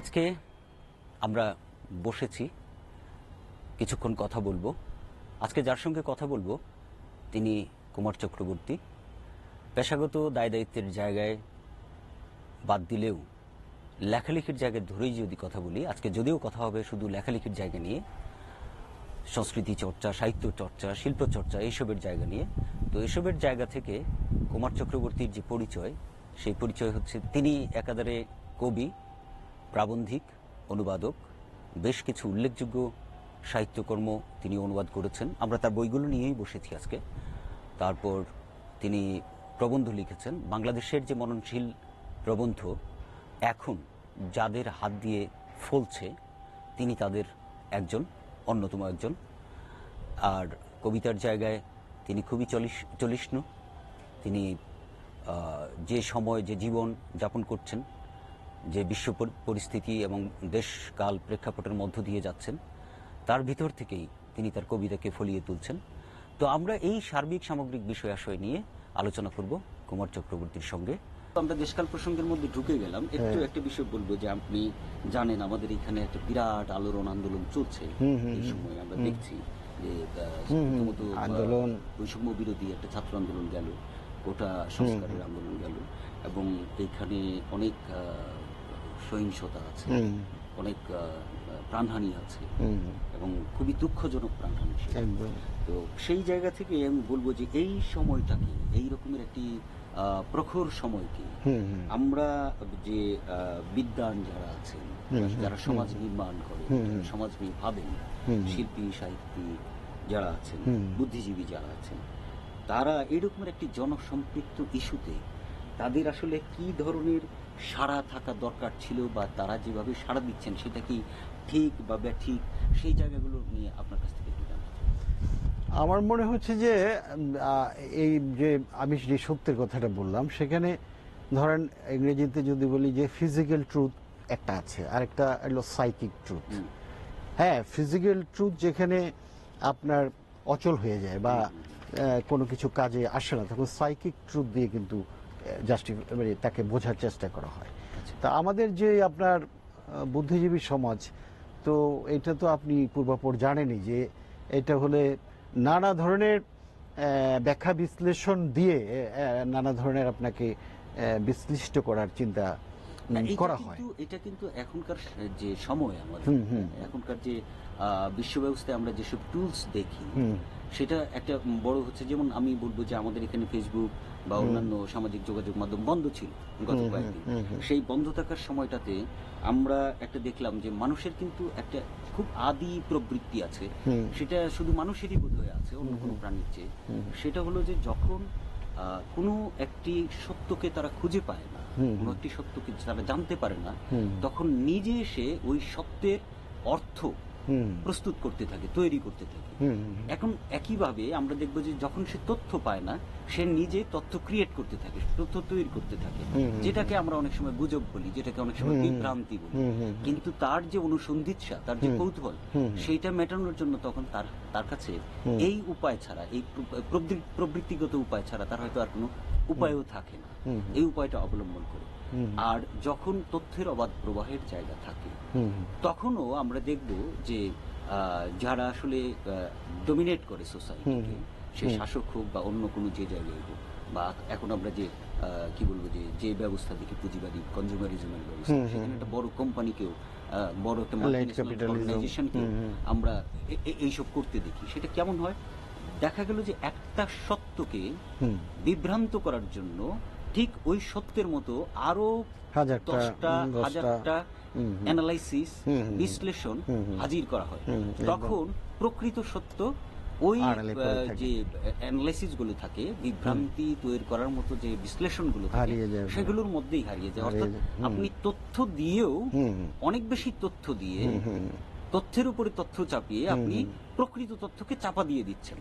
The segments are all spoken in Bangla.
আজকে আমরা বসেছি কিছুক্ষণ কথা বলবো। আজকে যার সঙ্গে কথা বলবো তিনি কুমার চক্রবর্তী। পেশাগত দায় দায়িত্বের জায়গায় বাদ দিলেও লেখালেখির জায়গায় ধরেই যদি কথা বলি, আজকে যদিও কথা হবে শুধু লেখালেখির জায়গা নিয়ে, সংস্কৃতি চর্চা, সাহিত্য চর্চা, শিল্প চর্চা, এইসবের জায়গা নিয়ে। তো এসবের জায়গা থেকে কুমার চক্রবর্তীর যে পরিচয়, সেই পরিচয় হচ্ছে তিনি একাধারে কবি, প্রাবন্ধিক, অনুবাদক, বেশ কিছু উল্লেখযোগ্য সাহিত্যকর্ম তিনি অনুবাদ করেছেন। আমরা তার বইগুলো নিয়েই বসেছি আজকে। তারপর তিনি প্রবন্ধ লিখেছেন। বাংলাদেশের যে মননশীল প্রবন্ধ এখন যাদের হাত দিয়ে ফলছে, তিনি তাদের অন্যতম একজন। আর কবিতার জায়গায় তিনি খুবই চলিষ্ণু। তিনি যে সময় যে জীবন যাপন করছেন, যে বিশ্ব পরিস্থিতি এবং দেশকাল প্রেক্ষাপটের মধ্য দিয়ে যাচ্ছেন, তার ভিতর থেকেই তিনি তার কবিতাকে ফলিয়ে তুলছেন। তো আমরা এই সার্বিক সামগ্রিক বিষয়াশয় নিয়ে আলোচনা করব কুমার চক্রবর্তীর সঙ্গে। আমরা দেশকাল প্রসঙ্গের মধ্যে ঢুকে গেলাম। একটা বিষয় বলবো যে আপনি জানেন আমাদের এখানে একটা বিরাট আলোড়ন আন্দোলন চলছে। এই সময় আমরা দেখছি যে আন্দোলন, বৈষম্য বিরোধী একটা ছাত্র আন্দোলন গেল, গোটা সংস্কারের আন্দোলন গেল, এবং এইখানে অনেক সহিংসতা আছে, অনেক প্রাণহানি আছে, এবং খুবই দুঃখজনক প্রাণহানি। তো সেই জায়গা থেকে আমি বলবো যে এই সময়টাকে, এই রকমের একটি প্রখর সময়কে আমরা যে বিদ্বান যারা আছেন, যারা সমাজ নির্মাণ করে, সমাজ নিয়ে ভাবেন, শিল্পী সাহিত্যিক যারা আছেন, বুদ্ধিজীবী যারা আছেন, তারা এরকমের একটি জনসম্পৃক্ত ইস্যুতে তাদের আসলে কি ধরনের সাড়া থাকা দরকার ছিল, বা তারা যেভাবে সাড়া দিচ্ছেন সেটা কি ঠিক বা ব্যাঠিক, সেই জায়গাগুলো নিয়ে আপনার কাছ থেকে একটু জানতে চাই। আমার মনে হচ্ছে যে এই যে আমি যে সত্যের কথাটা বললাম, সেখানে ধরেন ইংরেজিতে যদি বলি যে ফিজিক্যাল ট্রুথ একটা আছে, আর একটা হলো সাইকিক ট্রুথ। হ্যাঁ, ফিজিক্যাল ট্রুথ যেখানে আপনার অচল হয়ে যায় বা কোনো কিছু কাজে আসে না, তখন সাইকিক ট্রুথ দিয়ে কিন্তু মানে তাকে বোঝার চেষ্টা করা হয়। তা আমাদের যে আপনার বুদ্ধিজীবী সমাজ, তো এটা তো আপনি পূর্বাপর জানেনই যে এটা হলে নানা ধরনের ব্যাখ্যা বিশ্লেষণ দিয়ে নানা ধরনের আপনাকে বিশ্লিষ্ট করার চিন্তা করা হয়। এটা কিন্তু এখনকার যে সময়, আমাদের এখনকার যে বিশ্ব ব্যবস্থায় আমরা যেসব টুলস দেখি, সেটা একটা বড় হচ্ছে। যেমন আমি বলবো যে আমাদের এখানে ফেসবুক বা অন্যান্য সামাজিক যোগাযোগ মাধ্যম বন্ধ ছিল গত কয়েকদিন। সেই বন্ধ থাকার সময়টাতে আমরা একটা দেখলাম যে মানুষের কিন্তু একটা খুব আদি প্রবৃত্তি আছে, সেটা শুধু মানুষেরই বোধ হয়ে আছে, অন্য কোনো প্রাণীর চেয়ে। সেটা হলো যে যখন কোনো একটি সত্যকে তারা খুঁজে পায় না, কোনো একটি সত্যকে তারা জানতে পারে না, তখন নিজে এসে ওই সত্যের অর্থ প্রস্তুত করতে থাকে, তৈরি করতে থাকে। এখন একইভাবে আমরা দেখবো যে যখন সে তথ্য পায় না, সে নিজে তথ্য ক্রিয়েট করতে থাকে, তথ্য তৈরি করতে থাকে, যেটাকে আমরা অনেক সময় গুজব বলি, যেটাকে অনেক সময় বিভ্রান্তি বলি। কিন্তু তার যে অনুসন্ধিৎসা, তার যে কৌতূহল, সেইটা মেটানোর জন্য তখন তার কাছে এই উপায় ছাড়া, এই প্রবৃত্তিগত উপায় ছাড়া তার হয়তো আর কোনো উপায়ও থাকে না। এই উপায়টা অবলম্বন করে। আর যখন তথ্যের অবাধ প্রবাহের জায়গা থাকে, তখনও আমরা দেখব যে যারা আসলে ডমিনেট করে সোসাইটিকে, সে শাসক হোক বা অন্য কোনো যে জায়গায় হোক, বা এখন আমরা যে কি বলবো যে ব্যবস্থা দেখি, পুঁজিবাদী কনজিউমারিজমের ব্যবস্থা, সেখানে একটা বড় কোম্পানিকেও, বড় একটা অর্গানাইজেশনকেও আমরা এইসব করতে দেখি। সেটা কেমন হয়? দেখা গেল যে একটা সত্যকে বিভ্রান্ত করার জন্য ঠিক ওই সত্যের মতো আরো 10টা 1000টা অ্যানালাইসিস, বিশ্লেষণ হাজির করা হয়। তখন প্রকৃত সত্য ওই যে অ্যানালাইসিস গুলো থাকে, বিভ্রান্তি তৈরি করার মতো যে বিশ্লেষণগুলো থাকে, সেগুলোর মধ্যেই হারিয়ে যায়। অর্থাৎ আপনি তথ্য দিয়েও, অনেক বেশি তথ্য দিয়ে, তথ্যের উপরে তথ্য চাপিয়ে আপনি প্রকৃত তথ্যকে চাপা দিয়ে দিচ্ছেন,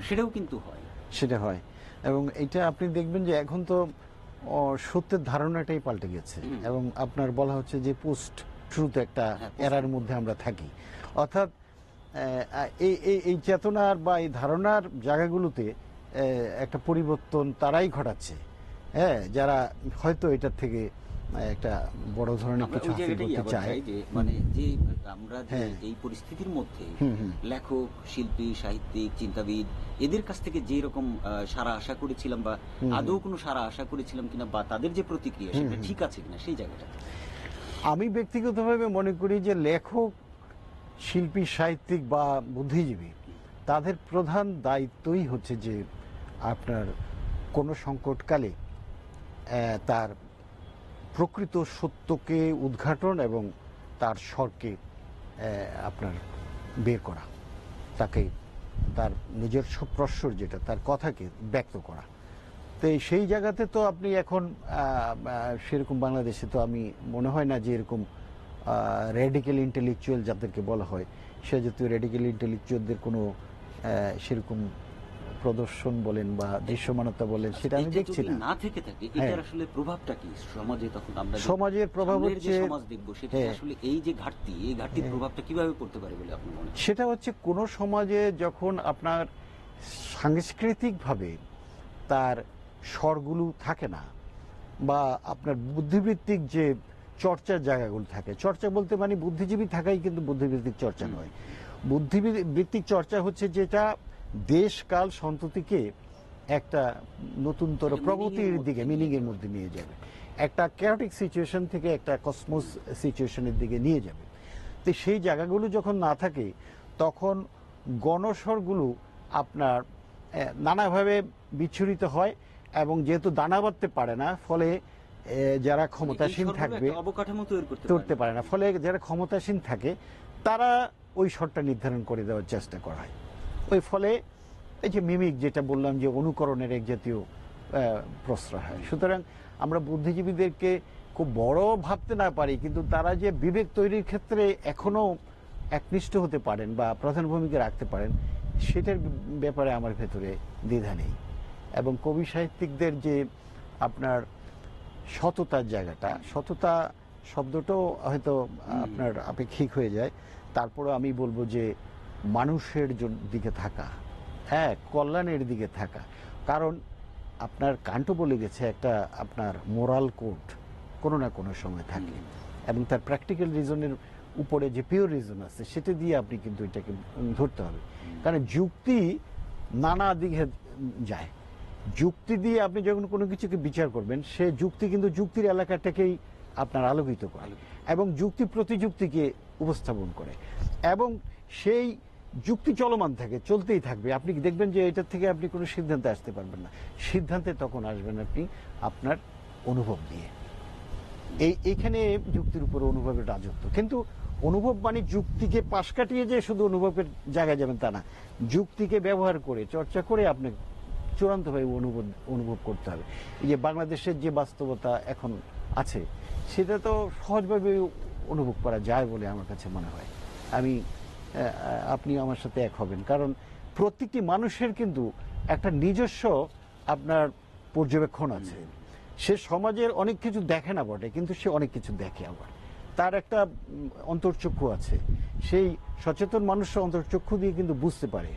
সেটাও কিন্তু হয়। সেটা হয়। এবং এটা আপনি দেখবেন যে এখন তো সত্যের ধারণাটাই পাল্টে গেছে, এবং আপনার বলা হচ্ছে যে পোস্ট ট্রুথ একটা এরার মধ্যে আমরা থাকি। অর্থাৎ এই চেতনার বা এই ধারণার জায়গাগুলোতে একটা পরিবর্তন তারাই ঘটাচ্ছে, হ্যাঁ, যারা হয়তো এটার থেকে একটা বড় ধরনের আমরা কিছু ওই হাসিল জায়গাটাই করতে আবার চায়। চাই যে মানে যে আমরা যে হ্যাঁ। এই পরিস্থিতির মধ্যে হুম, হুম। লেখক, শিল্পী, সাহিত্যিক, চিন্তাবিদ এদের কাছ থেকে যে রকম সাড়া আশা করেছিলাম বা আদৌ কোনো সাড়া আশা করেছিলাম কিনা বা তাদের যে প্রতিক্রিয়া সেটা ঠিক আছে কিনা সেই জায়গাটা। আমি ব্যক্তিগতভাবে মনে করি যে লেখক, শিল্পী, সাহিত্যিক বা বুদ্ধিজীবী তাদের প্রধান দায়িত্বই হচ্ছে যে আপনার কোনো সংকটকালে তার প্রকৃত সত্যকে উদ্ঘাটন এবং তার স্বরকে আপনার বের করা, তাকে তার নিজস্ব প্রস্বর যেটা তার কথাকে ব্যক্ত করা। তো সেই জায়গাতে তো আপনি এখন সেরকম বাংলাদেশে তো আমি মনে হয় না যে এরকম রেডিক্যাল ইন্টেলেকচুয়াল যাদেরকে বলা হয় সে জাতীয় রেডিক্যাল ইন্টেলেকচুয়ালদের কোনো সেরকম প্রদর্শন বলেন বা দৃশ্যমানতা বলেন সেটা আমি এটা দেখছি যদি না। না থেকে থাকে এটার আসলে প্রভাবটা কি সমাজে? তখন আমরা যে সমাজের প্রভাব সামনের যে হচ্ছে সমাজ দেখবো সেটা হ্যাঁ। আসলে এই যে ঘাটতি এই ঘাটতির প্রভাবটা কিভাবে পড়তে পারে বলে আপনি মনে করেন? সেটা হচ্ছে কোনো সমাজে যখন আপনার সাংস্কৃতিকভাবে তার স্বরগুলো থাকে না বা আপনার বুদ্ধিবৃত্তিক যে চর্চার জায়গাগুলো থাকে, চর্চা বলতে মানে বুদ্ধিজীবী থাকাই কিন্তু বুদ্ধিবৃত্তিক চর্চা নয়। বুদ্ধিবৃত্তিক চর্চা হচ্ছে যেটা দেশকাল সন্ততিকে একটা নতুনতর একটা প্রগতির meaning এর দিকে, মধ্যে মিনিং নিয়ে এর মধ্যে নিয়ে যাবে, একটা ক্যাওটিক সিচুয়েশন থেকে একটা কসমোস সিচুয়েশনের দিকে নিয়ে যাবে। তো সেই জায়গাগুলো যখন না থাকে তখন গণস্বরগুলো আপনার নানাভাবে বিচ্ছুরিত হয় এবং যেহেতু দানা বাঁধতে পারে না ফলে যারা ক্ষমতাসীন এই স্বরগুলো থাকবে একটা অবকাঠামো তৈরি করতে পারে না, ফলে যারা ক্ষমতাসীন থাকে তারা ওই স্বরটা নির্ধারণ করে দেওয়ার চেষ্টা করা হয়। ওই ফলে এই যে মিমিক যেটা বললাম যে অনুকরণের এক জাতীয় প্রশ্রয় হয়। সুতরাং আমরা বুদ্ধিজীবীদেরকে খুব বড় ভাবতে না পারি, কিন্তু তারা যে বিবেক তৈরির ক্ষেত্রে এখনো একনিষ্ঠ হতে পারেন বা প্রধান ভূমিকা রাখতে পারেন সেটার ব্যাপারে আমার ভেতরে দ্বিধা নেই। এবং কবি সাহিত্যিকদের যে আপনার সততার জায়গাটা, সততা শব্দটাও হয়তো আপনার আপেক্ষিক হয়ে যায়, তারপরে আমি বলবো যে মানুষের দিকে থাকা, হ্যাঁ, কল্যাণের দিকে থাকা। কারণ আপনার কান্ট বলে গেছে একটা আপনার মোরাল কোড কোনো না কোনো সময় থাকে এবং তার প্র্যাকটিক্যাল রিজনের উপরে যে পিওর রিজন আছে সেটা দিয়ে আপনি কিন্তু এটাকে ধরতে হবে। কারণ যুক্তি নানা দিকে যায়, যুক্তি দিয়ে আপনি যখন কোনো কিছুকে বিচার করবেন সে যুক্তি কিন্তু যুক্তির এলাকাটাকেই আপনার আলোকিত করে এবং যুক্তি প্রতিযুক্তিকে উপস্থাপন করে এবং সেই যুক্তি চলমান থাকে, চলতেই থাকবে। আপনি দেখবেন যে এটার থেকে আপনি কোনো সিদ্ধান্তে আসতে পারবেন না। সিদ্ধান্তে তখন আসবেন আপনি আপনার অনুভব দিয়ে। এইখানে যুক্তির উপর অনুভবের রাজত্ব। কিন্তু অনুভব মানে যুক্তিকে পাশ কাটিয়ে যে শুধু অনুভবের জায়গায় যাবেন তা না, যুক্তিকে ব্যবহার করে চর্চা করে আপনি চূড়ান্তভাবে অনুভব করতে হবে। এই যে বাংলাদেশের যে বাস্তবতা এখন আছে সেটা তো সহজভাবে অনুভব করা যায় বলে আমার কাছে মনে হয়। আপনি আমার সাথে এক হবেন, কারণ প্রত্যেকটি মানুষের কিন্তু একটা নিজস্ব আপনার পর্যবেক্ষণ আছে। সে সমাজের অনেক কিছু দেখে না বটে, কিন্তু সে অনেক কিছু দেখে, আবার তার একটা অন্তর্চক্ষু আছে। সেই সচেতন মানুষরা অন্তর্চক্ষু দিয়ে কিন্তু বুঝতে পারে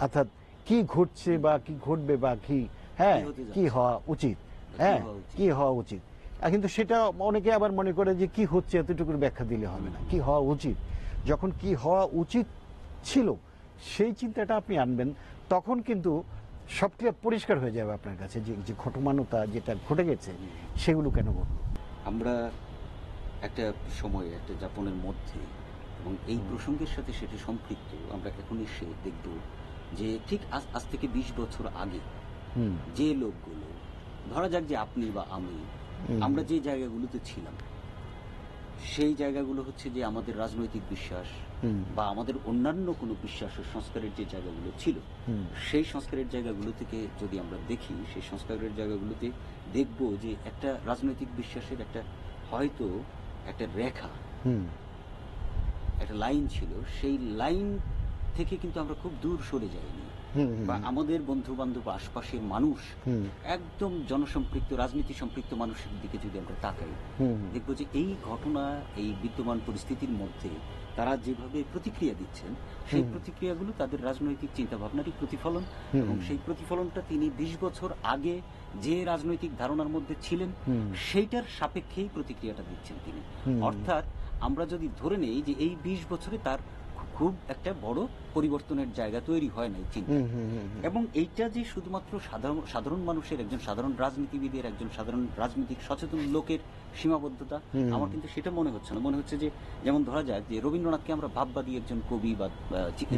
অর্থাৎ কি ঘটছে বা কি ঘটবে বা কি হ্যাঁ কি হওয়া উচিত, হ্যাঁ কি হওয়া উচিত। কিন্তু সেটা অনেকে আবার মনে করে যে কি হচ্ছে এতটুকুর ব্যাখ্যা দিলে হবে না, কি হওয়া উচিত। যখন কি হওয়া উচিত ছিল সেই চিন্তাটা আপনি আনবেন, তখন কিন্তু সবটা পরিষ্কার হয়ে যাবে আপনার কাছে যে ঘটমানতা যেটা ঘটে গেছে সেগুলো কেন ঘটল। আমরা একটা সময়ে একটা যাপনের মধ্যে এবং এই প্রসঙ্গের সাথে সেটি সম্পৃক্ত আমরা এখন এসে দেখব যে ঠিক আজ থেকে 20 বছর আগে যে লোকগুলো, ধরা যাক যে আপনি বা আমি, আমরা যে জায়গাগুলোতে ছিলাম সেই জায়গাগুলো হচ্ছে যে আমাদের রাজনৈতিক বিশ্বাস বা আমাদের অন্যান্য কোনো বিশ্বাসের সংস্কারের যে জায়গাগুলো ছিল সেই সংস্কারের জায়গাগুলো থেকে যদি আমরা দেখি, সেই সংস্কারের জায়গাগুলোতে দেখব যে একটা রাজনৈতিক বিশ্বাসের একটা হয়তো একটা রেখা, একটা লাইন ছিল, সেই লাইন থেকে কিন্তু আমরা খুব দূর সরে যাইনি। বা আমাদের বন্ধু বান্ধব আশপাশের মানুষ একদম জনসম্পৃক্ত রাজনীতি সম্পৃক্ত মানুষের দিকে যদি আমরা তাকাই, দেখবো যে এই ঘটনা, এই বিদ্যমান পরিস্থিতির মধ্যে তারা যেভাবে প্রতিক্রিয়া দিচ্ছেন, সেই প্রতিক্রিয়াগুলো তাদের রাজনৈতিক চিন্তা ভাবনারই প্রতিফলন। এবং সেই প্রতিফলনটা তিনি 20 বছর আগে যে রাজনৈতিক ধারণার মধ্যে ছিলেন সেইটার সাপেক্ষেই প্রতিক্রিয়াটা দিচ্ছেন তিনি। অর্থাৎ আমরা যদি ধরে নেই যে এই 20 বছরে তার খুব একটা বড় পরিবর্তনের জায়গা তৈরি হয় নাই চিন্তা, এবং এইটা যে শুধুমাত্র সাধারণ মানুষের, একজন সাধারণ রাজনীতিবিদের, একজন সাধারণ রাজনৈতিক সচেতন লোকের সীমাবদ্ধতা, আমার কিন্তু সেটা মনে হচ্ছে না। মনে হচ্ছে যে, যেমন ধরা যাক যে রবীন্দ্রনাথকে আমরা ভাববাদী একজন কবি বা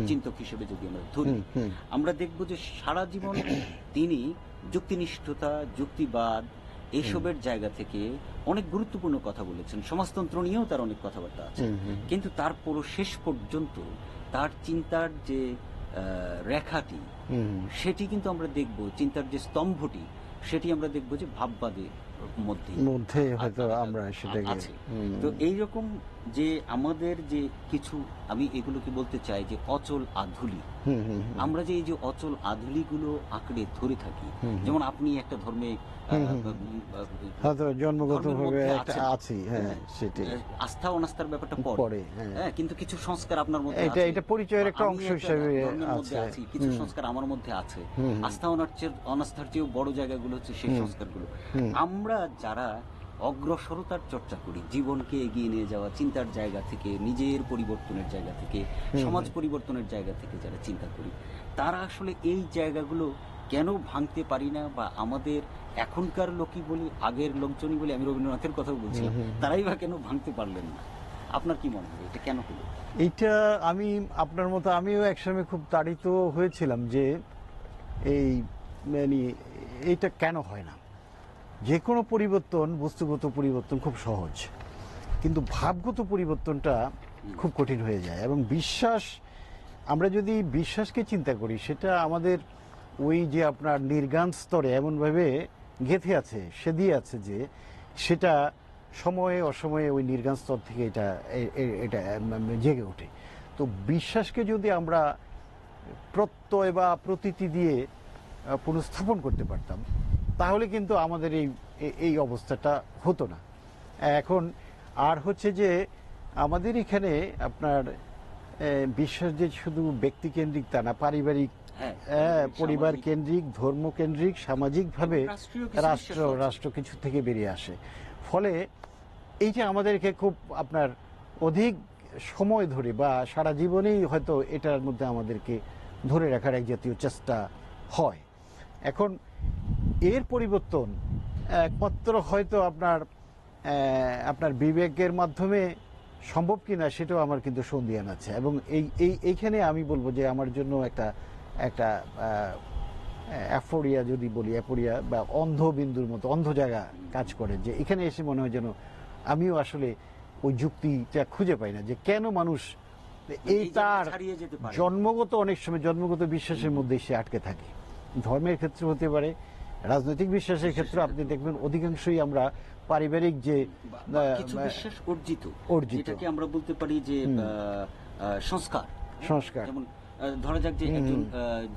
চিন্তক হিসেবে যদি আমরা ধরি, আমরা দেখব যে সারা জীবন তিনি যুক্তিনিষ্ঠতা, যুক্তিবাদ এইসবের জায়গা থেকে অনেক গুরুত্বপূর্ণ কথা বলেছেন। সমাজতন্ত্র নিয়েও তার অনেক কথাবার্তা আছে, কিন্তু তারপরও শেষ পর্যন্ত তার চিন্তার যে রেখাটি, সেটি কিন্তু আমরা দেখব, চিন্তার যে স্তম্ভটি, সেটি আমরা দেখব যে ভাববাদের মধ্যে হয়তো আমরা সেটাকে আছে। তো এইরকম যে আমাদের যে কিছু, আমি এগুলোকে বলতে চাই যে অচল আধুলি, আমরা যে এই যে অচল আধুলিগুলো আঁকড়ে ধরে থাকি, যেমন আপনি একটা ধর্মে জন্মগতভাবে আছি, সেটাই আস্থা অনাস্থার ব্যাপারটা পড়ে, কিন্তু কিছু সংস্কার আপনার মধ্যে এটা পরিচয়ের একটা অংশ হিসেবে আছে, কিছু সংস্কার আমার মধ্যে আছে। আস্থা অনাস্থার চেয়েও বড় জায়গাগুলো হচ্ছে সেই সংস্কারগুলো। আমরা যারা অগ্রসরতার চর্চা করি, জীবনকে এগিয়ে নিয়ে যাওয়া চিন্তার জায়গা থেকে, নিজের পরিবর্তনের জায়গা থেকে, সমাজ পরিবর্তনের জায়গা থেকে যারা চিন্তা করি, তারা আসলে এই জায়গাগুলো কেন ভাঙতে পারি না, বা আমাদের এখনকার লোকই বলি, আগের লোকজনই বলি, আমি রবীন্দ্রনাথের কথা বলছিলাম, তারাই বা কেন ভাঙতে পারলেন না? আপনার কি মনে হয় এটা কেন হলো? এইটা আমি আপনার মতো আমিও একসময় খুব তাড়িত হয়েছিলাম যে এই মানে এইটা কেন হয় না। যে কোনো পরিবর্তন, বস্তুগত পরিবর্তন খুব সহজ, কিন্তু ভাবগত পরিবর্তনটা খুব কঠিন হয়ে যায়। এবং বিশ্বাস, আমরা যদি বিশ্বাসকে চিন্তা করি, সেটা আমাদের ওই যে আপনার নির্গান স্তরে এমনভাবে গেঁথে আছে, সেদিয়ে আছে যে সেটা সময়ে অসময়ে ওই নির্গান স্তর থেকে এটা জেগে ওঠে। তো বিশ্বাসকে যদি আমরা প্রত্যয় বা প্রতীতি দিয়ে পুনঃস্থাপন করতে পারতাম, তাহলে কিন্তু আমাদের এই অবস্থাটা হতো না। এখন আর হচ্ছে যে আমাদের এখানে আপনার বিশ্বাস যে শুধু ব্যক্তিকেন্দ্রিক তা না, পারিবারিক, পরিবার কেন্দ্রিক, ধর্ম কেন্দ্রিক, সামাজিকভাবে রাষ্ট্র কিছু থেকে বেরিয়ে আসে। ফলে এই যে আমাদেরকে খুব আপনার অধিক সময় ধরে বা সারা জীবনেই হয়তো এটার মধ্যে আমাদেরকে ধরে রাখার এক জাতীয় চেষ্টা হয়। এখন এর পরিবর্তন একমাত্র হয়তো আপনার বিবেকের মাধ্যমে সম্ভব কিনা সেটাও আমার কিন্তু সন্দেহান আছে। এবং এইখানে আমি বলবো যে আমার জন্য একটা অ্যাফোরিয়া যদি বলি, অ্যাপোরিয়া বা অন্ধ বিন্দুর মতো অন্ধ জায়গা কাজ করে, যে এখানে এসে মনে হয় যেন আমিও আসলে ওই যুক্তিটা খুঁজে পাই না যে কেন মানুষ এই তার জন্মগত, অনেক সময় জন্মগত বিশ্বাসের মধ্যে সে আটকে থাকে। ধর্মের ক্ষেত্রে হতে পারে, রাজনৈতিক বিশ্বাসের ক্ষেত্রে আপনি দেখবেন অধিকাংশই আমরা পারিবারিক যে বিশ্বাস অর্জিত, যেটাকে আমরা বলতে পারি যে সংস্কার। যেমন ধরা যাক যে একজন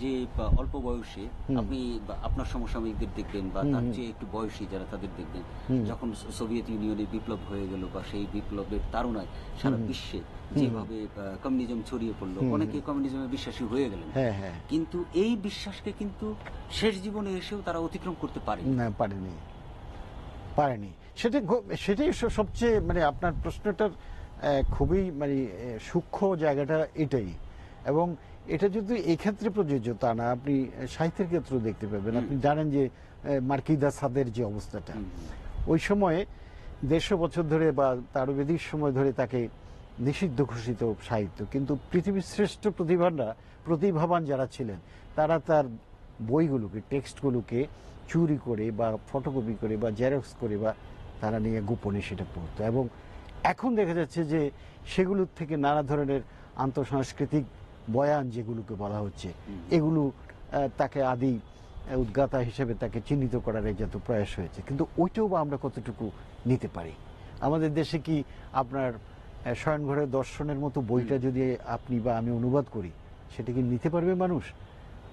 যে অল্প বয়সে, আপনি আপনার সমসাময়িকদের দেখবেন বা তার চেয়ে একটু বয়সী যারা, তাদের দেখবেন যখন সোভিয়েত ইউনিয়নে বিপ্লব হয়ে গেল বা সেই বিপ্লবের তাড়নায় সারা বিশ্বে যেভাবে কমিউনিজম ছড়িয়ে পড়লো, অনেকে কমিউনিজমে বিশ্বাসী হয়ে গেলেন, কিন্তু এই বিশ্বাসকে কিন্তু শেষ জীবনে এসেও তারা অতিক্রম করতে পারেনি। সেটাই সবচেয়ে মানে আপনার প্রশ্নটার খুবই মানে সূক্ষ্ম জায়গাটা এটাই। এবং এটা যদি এই ক্ষেত্রে প্রযোজ্য তা না, আপনি সাহিত্যের ক্ষেত্রেও দেখতে পাবেন। আপনি জানেন যে মার্কিদা সাদের যে অবস্থাটা, ওই সময়ে 150 বছর ধরে বা তারও বেশি সময় ধরে তাকে নিষিদ্ধ ঘোষিত সাহিত্য, কিন্তু পৃথিবীর শ্রেষ্ঠ প্রতিভাবান যারা ছিলেন, তারা তার বইগুলোকে, টেক্সটগুলোকে চুরি করে বা ফটোকপি করে বা জেরক্স করে বা তারা নিয়ে গোপনে সেটা পড়তো। এবং এখন দেখা যাচ্ছে যে সেগুলোর থেকে নানা ধরনের আন্তঃসাংস্কৃতিক বয়ান যেগুলোকে বলা হচ্ছে, এগুলো তাকে আদি উদ্গাতা হিসেবে তাকে চিহ্নিত করার এক যত প্রয়াস হয়েছে, কিন্তু ওইটাও বা আমরা কতটুকু নিতে পারি? আমাদের দেশে কি আপনার শয়নঘরের দর্শনের মতো বইটা যদি আপনি বা আমি অনুবাদ করি, সেটা কি নিতে পারবে মানুষ?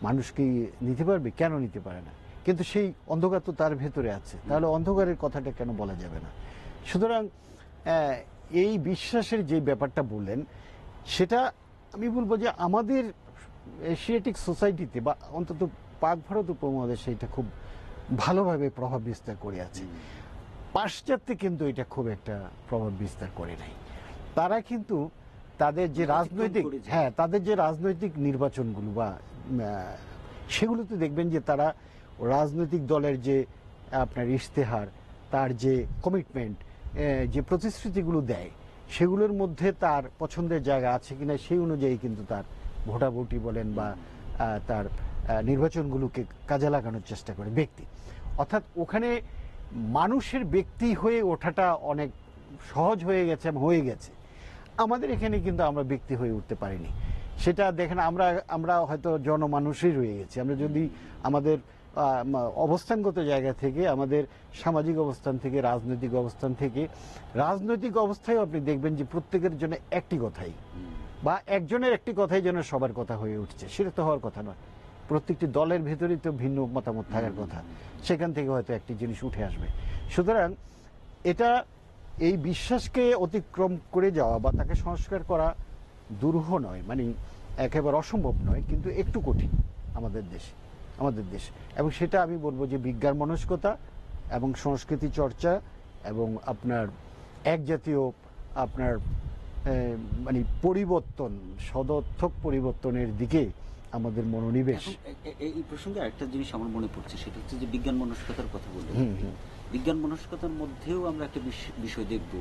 মানুষ কি নিতে পারবে? কেন নিতে পারে না? কিন্তু সেই অন্ধকার তো তার ভেতরে আছে, তাহলে অন্ধকারের কথাটা কেন বলা যাবে না? সুতরাং এই বিশ্বাসের যে ব্যাপারটা বললেন, সেটা আমি বলবো যে আমাদের এশিয়াটিক সোসাইটিতে বা অন্তত পাক ভারত উপমহাদেশে এটা খুব ভালোভাবে প্রভাব বিস্তার করে আছে। পাশ্চাত্যে কিন্তু এটা খুব একটা প্রভাব বিস্তার করে নাই। তারা কিন্তু তাদের যে রাজনৈতিক, তাদের যে রাজনৈতিক নির্বাচনগুলো বা সেগুলোতে দেখবেন যে তারা রাজনৈতিক দলের যে আপনার ইশতেহার, তার যে কমিটমেন্ট, যে প্রতিশ্রুতিগুলো দেয়, সেগুলোর মধ্যে তার পছন্দের জায়গা আছে কিনা সেই অনুযায়ী কিন্তু তার ভোটাভুটি বলেন বা তার নির্বাচনগুলোকে কাজে লাগানোর চেষ্টা করে ব্যক্তি। অর্থাৎ ওখানে মানুষের ব্যক্তি হয়ে ওঠাটা অনেক সহজ হয়ে গেছে এবং হয়ে গেছে। আমাদের এখানে কিন্তু আমরা ব্যক্তি হয়ে উঠতে পারিনি। সেটা দেখেন, আমরা হয়তো জনমানুষই রয়ে গেছি। আমরা যদি আমাদের অবস্থানগত জায়গা থেকে, আমাদের সামাজিক অবস্থান থেকে, রাজনৈতিক অবস্থায় আপনি দেখবেন যে প্রত্যেকের জন্য একটি কথাই বা একজনের একটি কথাই যেন সবার কথা হয়ে উঠছে। সেটা তো হওয়ার কথা নয়। প্রত্যেকটি দলের ভেতরেই তো ভিন্ন মতামত থাকার কথা, সেখান থেকে হয়তো একটি জিনিস উঠে আসবে। সুতরাং এটা এই বিশ্বাসকে অতিক্রম করে যাওয়া বা তাকে সংস্কার করা দুরূহ নয়, মানে একেবারে অসম্ভব নয়, কিন্তু একটু কঠিন আমাদের দেশ। এবং সেটা আমি বলবো যে বিজ্ঞান মনস্কতা এবং সংস্কৃতি চর্চা এবং আপনার এক জাতীয় আপনার মানে পরিবর্তন, সদর্থক পরিবর্তনের দিকে আমাদের মনোনিবেশ। এই প্রসঙ্গে আরেকটা জিনিস আমার মনে পড়ছে, সেটা হচ্ছে যে বিজ্ঞান মনস্কতার কথা বললেন। বিজ্ঞান মনস্কতার মধ্যেও আমরা একটা বিষয় দেখব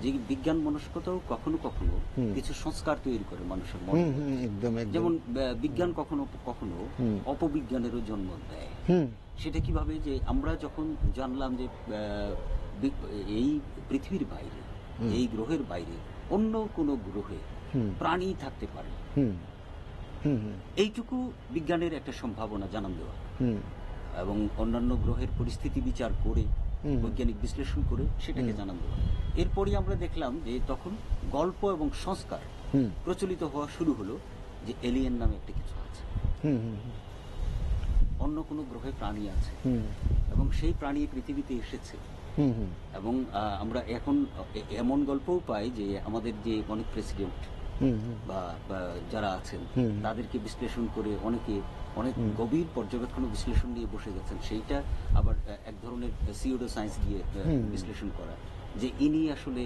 যে বিজ্ঞান মনস্কতাও কখনো কখনো কিছু সংস্কার তৈরি করে মানুষের মনে। যেমন বিজ্ঞান কখনো কখনো অপবিজ্ঞানেরও জন্ম দেয়। সেটা কিভাবে? যে আমরা যখন জানলাম যে এই পৃথিবীর বাইরে, এই গ্রহের বাইরে অন্য কোনো গ্রহে প্রাণী থাকতে পারে, এইটুকু বিজ্ঞানের একটা সম্ভাবনা জানান দেওয়া এবং অন্যান্য গ্রহের পরিস্থিতি বিচার করে বৈজ্ঞানিক বিশ্লেষণ করে সেটাকে জানান দেওয়া। এরপরই আমরা দেখলাম যে তখন গল্প এবং সংস্কার প্রচলিত হওয়া শুরু হলো যে এলিয়েন নামে একটা কিছু আছে, অন্য কোনো গ্রহে প্রাণী আছে এবং সেই প্রাণী পৃথিবীতে এসেছে। এবং আমরা এখন এমন গল্পও পাই যে আমাদের যে অনেক প্রেসিডেন্ট বা যারা আছেন তাদেরকে বিশ্লেষণ করে অনেকে অনেক গভীর পর্যবেক্ষণ বিশ্লেষণ নিয়ে বসে গেছেন। সেইটা আবার এক ধরনের সিউডো সায়েন্স দিয়ে বিশ্লেষণ করা যে ইনি আসলে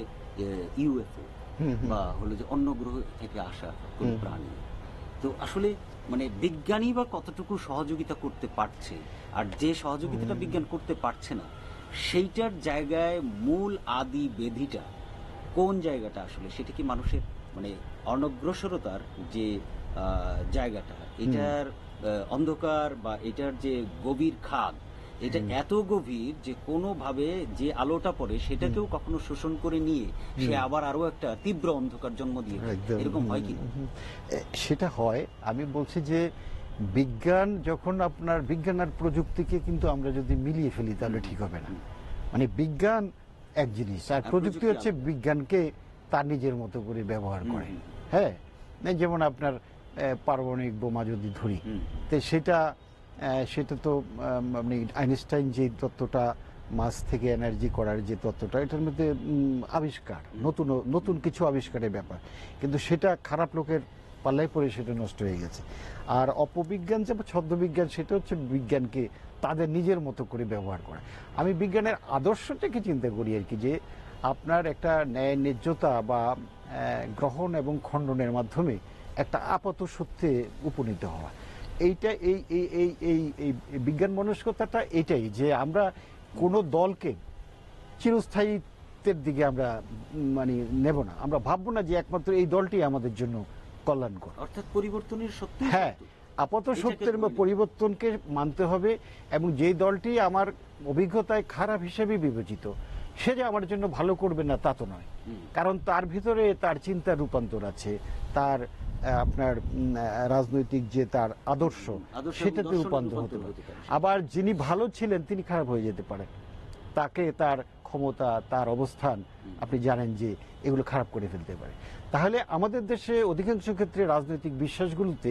ইউএফও বা হলো যে অন্য গ্রহ থেকে আসা কোন প্রাণী। তো আসলে মানে বিজ্ঞানী বা কতটুকু সহযোগিতা করতে পারছে, আর যে সহযোগিতাটা বিজ্ঞান করতে পারছে না সেইটার জায়গায় মূল আদি বেধিটা কোন জায়গাটা আসলে? সেটা কি মানুষের মানে অনগ্রসরতার যে জায়গাটা, এটার অন্ধকার বা এটার যে গভীর খাদ, এটা এত গভীর যে কোনোভাবে যে আলোটা পড়ে সেটাকেও কখনো শোষণ করে নিয়ে সে আবার আরো একটা তীব্র অন্ধকার জন্ম দিয়ে, এরকম হয় কি? সেটা হয়। আমি বলছি যে বিজ্ঞান যখন আপনার বিজ্ঞান আর প্রযুক্তিকে কিন্তু আমরা যদি মিলিয়ে ফেলি তাহলে ঠিক হবে না। মানে বিজ্ঞান এক জিনিস আর প্রযুক্তি হচ্ছে বিজ্ঞানকে তার নিজের মতো করে ব্যবহার করে। হ্যাঁ, যেমন আপনার পারমাণবিক বোমা যদি ধরি, তো সেটা তো মানে আইনস্টাইন যে তত্ত্বটা মাস থেকে এনার্জি করার যে তত্ত্বটা, এটার মধ্যে আবিষ্কার, নতুন কিছু আবিষ্কারের ব্যাপার, কিন্তু সেটা খারাপ লোকের পাল্লায় পড়ে সেটা নষ্ট হয়ে গেছে। আর অপবিজ্ঞান যে ছদ্মবিজ্ঞান, সেটা হচ্ছে বিজ্ঞানকে তাদের নিজের মতো করে ব্যবহার করা। আমি বিজ্ঞানের আদর্শটাকে চিন্তা করি আর কি, যে আপনার একটা ন্যায় ন্যায্যতা বা গ্রহণ এবং খণ্ডনের মাধ্যমে একটা আপাত সত্যে উপনীত হওয়া। এইটা এই বিজ্ঞান মনস্কতাটা এটাই, যে আমরা কোনো দলকে চিরস্থায়িত্বের দিকে আমরা মানে নেব না। আমরা ভাববো না যে একমাত্র এই দলটি আমাদের জন্য কল্যাণকর, অর্থাৎ পরিবর্তনের সত্য। হ্যাঁ, আপাত সত্যের পরিবর্তনকে মানতে হবে। এবং যেই দলটি আমার অভিজ্ঞতায় খারাপ হিসেবে বিবেচিত, সে যে আমার জন্য ভালো করবে না তা তো নয়, কারণ তার ভিতরে তার চিন্তার রূপান্তর আছে, তার আপনার রাজনৈতিক যে তার আদর্শ সেটাতে রূপান্তর হতে পারে। আবার যিনি ভালো ছিলেন তিনি খারাপ হয়ে যেতে পারেন, তাকে তার ক্ষমতা, তার অবস্থান আপনি জানেন যে এগুলো খারাপ করে ফেলতে পারে। তাহলে আমাদের দেশে অধিকাংশ ক্ষেত্রে রাজনৈতিক বিশ্বাসগুলোতে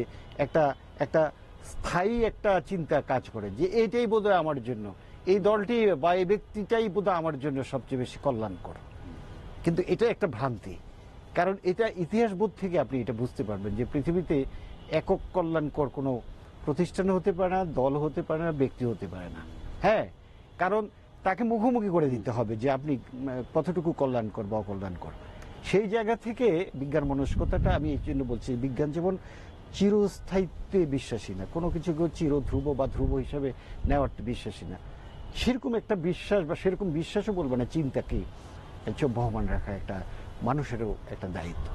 একটা স্থায়ী একটা চিন্তা কাজ করে যে এইটাই বোধহয় আমার জন্য, এই দলটি বা এই ব্যক্তিটাই বোধহয় আমার জন্য সবচেয়ে বেশি কল্যাণকর। কিন্তু এটা একটা ভ্রান্তি, কারণ এটা ইতিহাসবোধ থেকে আপনি এটা বুঝতে পারবেন যে পৃথিবীতে একক কল্যাণকর কোনো প্রতিষ্ঠান হতে পারে না, দল হতে পারে না, ব্যক্তি হতে পারে না। হ্যাঁ, কারণ তাকে মুখোমুখি করে দিতে হবে যে আপনি কতটুকু কল্যাণকর বা অকল্যাণকর। সেই জায়গা থেকে বিজ্ঞান মনস্কতাটা, আমি এই জন্য বলছি বিজ্ঞান যেমন চিরস্থায়িত্বে বিশ্বাসী না, কোনো কিছুকে চির ধ্রুব বা ধ্রুব হিসাবে নেওয়ার বিশ্বাসী না, সেরকম একটা বিশ্বাস বা সেরকম বিশ্বাসও বলবো না, চিন্তাকে চোখ বহমান রাখা একটা মানুষেরও একটা দায়িত্ব।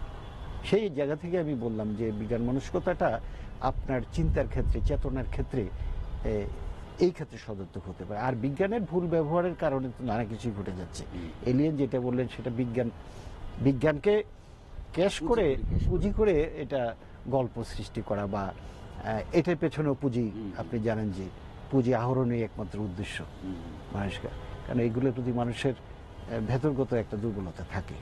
সেই জায়গা থেকে আমি বললাম যে বিজ্ঞান মনস্কতাটা আপনার চিন্তার ক্ষেত্রে, চেতনার ক্ষেত্রে এই ক্ষেত্রে সদর্থক হতে পারে। আর বিজ্ঞানের ভুল ব্যবহারের কারণে তো নানা কিছুই ঘটে যাচ্ছে। এলিয়েন যেটা বললেন সেটা বিজ্ঞানকে ক্যাশ করে, পুঁজি করে এটা গল্প সৃষ্টি করা বা এটার পেছনেও পুঁজি, আপনি জানেন যে পুঁজি আহরণই একমাত্র উদ্দেশ্য মানুষকে, কারণ এইগুলোর প্রতি মানুষের ভেতরগত একটা দুর্বলতা থাকে।